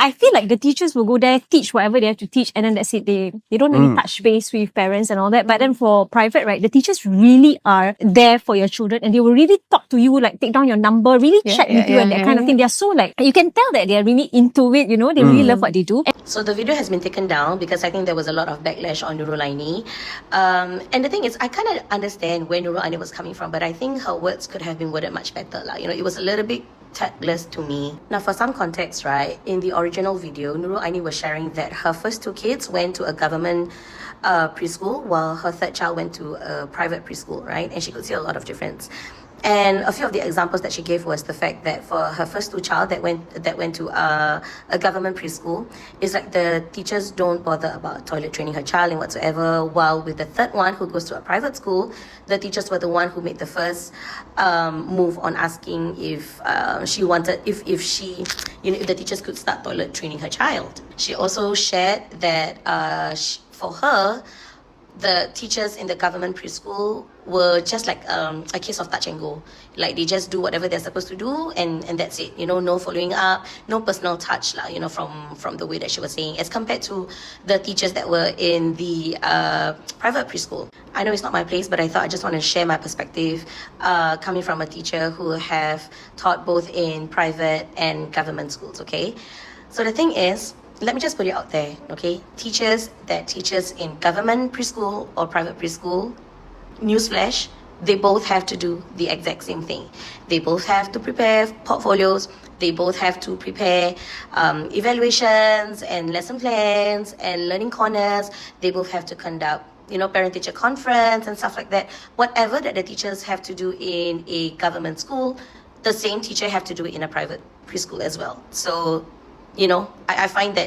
I feel like the teachers will go there, teach whatever they have to teach, and then that's it. They don't really touch base with parents and all that. But then for private, right, the teachers really are there for your children, and they will really talk to you, like take down your number, really chat with you and that kind of thing. They're so like, you can tell that they're really into it, you know, they really love what they do. So the video has been taken down because I think there was a lot of backlash on Nurul Aini. And the thing is, I kind of understand where Nurul Aini was coming from, but I think her words could have been worded much better. Like, you know, it was a little bit tactless to me. Now, for some context, right, in the original video, Nurul Aini was sharing that her first two kids went to a government preschool, while her third child went to a private preschool, right? And she could see a lot of difference. And a few of the examples that she gave was the fact that for her first two child that went to a government preschool, it's like the teachers don't bother about toilet training her child and whatsoever. While with the third one who goes to a private school, the teachers were the one who made the first move on asking if she wanted, if she, you know, if the teachers could start toilet training her child. She also shared that for her, the teachers in the government preschool were just like a case of touch and go. Like, they just do whatever they're supposed to do, and that's it. You know, no following up, no personal touch, you know, from the way that she was saying, as compared to the teachers that were in the private preschool. I know it's not my place, but I thought I just want to share my perspective coming from a teacher who have taught both in private and government schools, okay? So the thing is, let me just put it out there, okay? Teachers that teaches in government preschool or private preschool, newsflash, they both have to do the exact same thing. They both have to prepare portfolios. They both have to prepare evaluations and lesson plans and learning corners. They both have to conduct, you know, parent-teacher conference and stuff like that. Whatever that the teachers have to do in a government school, the same teacher have to do it in a private preschool as well. So, you know, I find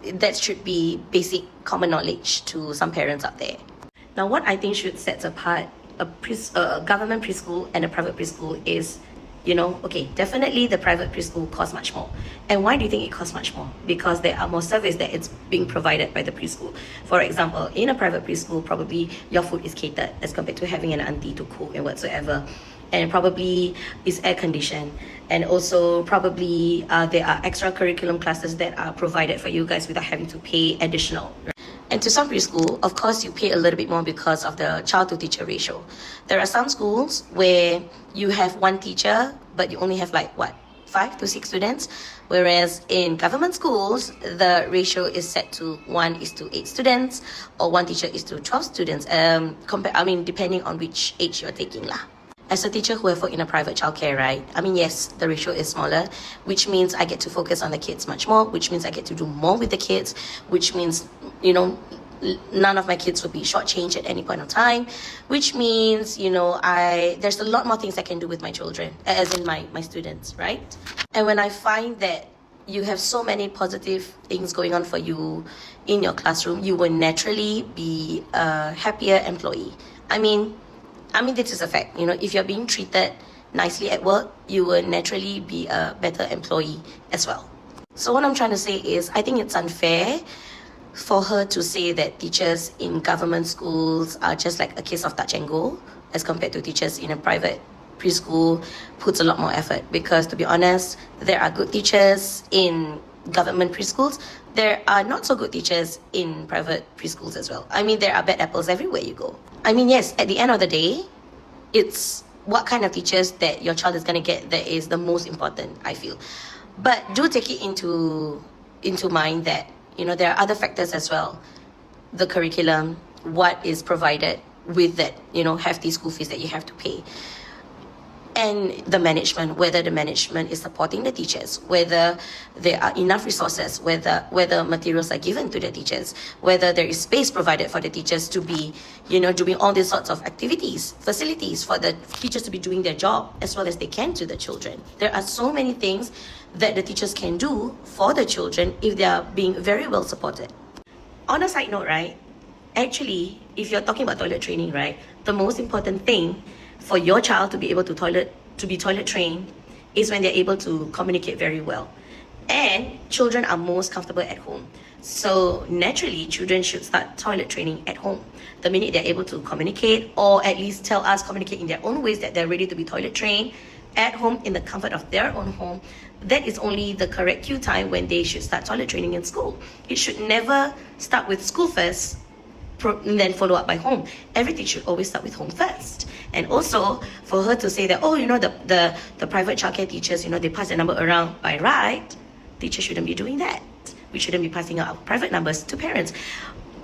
that should be basic common knowledge to some parents out there. Now, what I think should set apart a government preschool and a private preschool is, you know, okay, definitely the private preschool costs much more. And why do you think it costs much more? Because there are more service that it's being provided by the preschool. For example, in a private preschool, probably your food is catered as compared to having an auntie to cook and whatsoever. And probably is air conditioned, and also probably there are extra curriculum classes that are provided for you guys without having to pay additional. And to some preschool, of course, you pay a little bit more because of the child to teacher ratio. There are some schools where you have one teacher, but you only have like what, 5 to 6 students, whereas in government schools the ratio is set to 1:8 students, or 1 teacher is to 12 students. Depending on which age you're taking lah. As a teacher who have worked in a private childcare, right? I mean, yes, the ratio is smaller, which means I get to focus on the kids much more, which means I get to do more with the kids, which means, you know, none of my kids will be shortchanged at any point of time, which means, you know, there's a lot more things I can do with my children, as in my students, right? And when I find that you have so many positive things going on for you in your classroom, you will naturally be a happier employee. I mean, this is a fact. You know, if you're being treated nicely at work, you will naturally be a better employee as well. So what I'm trying to say is, I think it's unfair for her to say that teachers in government schools are just like a case of touch and go, as compared to teachers in a private preschool puts a lot more effort. Because to be honest, there are good teachers in government preschools. There are not so good teachers in private preschools as well. I mean, there are bad apples everywhere you go. I mean, yes, at the end of the day, it's what kind of teachers that your child is going to get that is the most important, I feel. But do take it into mind that, you know, there are other factors as well. The curriculum, what is provided with that, you know, hefty school fees that you have to pay. And the management, whether the management is supporting the teachers, whether there are enough resources, whether materials are given to the teachers, whether there is space provided for the teachers to be, you know, doing all these sorts of activities, facilities for the teachers to be doing their job as well as they can to the children. There are so many things that the teachers can do for the children if they are being very well supported. On a side note, right, actually, if you're talking about toilet training, right, the most important thing for your child to be able to be toilet trained is when they're able to communicate very well. And children are most comfortable at home. So naturally, children should start toilet training at home. The minute they're able to communicate, or at least communicate in their own ways that they're ready to be toilet trained at home in the comfort of their own home, that is only the correct cue time when they should start toilet training in school. It should never start with school first, and then follow up by home. Everything should always start with home first. And also, for her to say that, oh, the private childcare teachers, they pass the number around by right, teachers shouldn't be doing that. We shouldn't be passing out our private numbers to parents.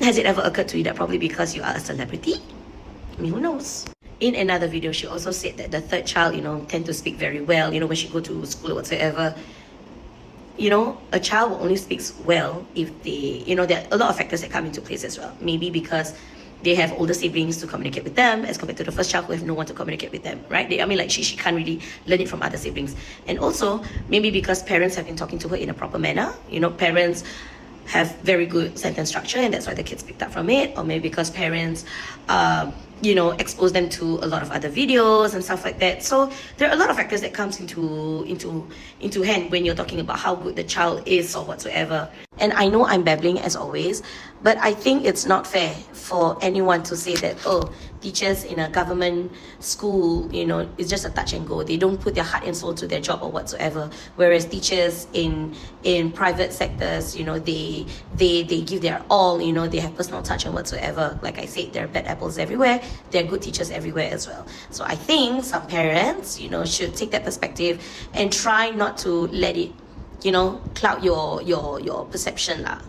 Has it ever occurred to you that probably because you are a celebrity? I mean, who knows? In another video, she also said that the third child, tend to speak very well, when she go to school or whatsoever. A child will only speak well if they, there are a lot of factors that come into place as well. Maybe because they have older siblings to communicate with them as compared to the first child who have no one to communicate with them, right? She can't really learn it from other siblings. And also, maybe because parents have been talking to her in a proper manner. Parents have very good sentence structure and that's why the kids picked up from it. Or maybe because parents, expose them to a lot of other videos and stuff like that. So there are a lot of factors that comes into hand when you're talking about how good the child is or whatsoever. And I know I'm babbling as always, but I think it's not fair for anyone to say that, oh, teachers in a government school, it's just a touch and go. They don't put their heart and soul to their job or whatsoever. Whereas teachers in private sectors, they give their all, they have personal touch and whatsoever. Like I said, there are bad apples everywhere. There are good teachers everywhere as well. So I think some parents, should take that perspective and try not to let it, cloud your perception lah.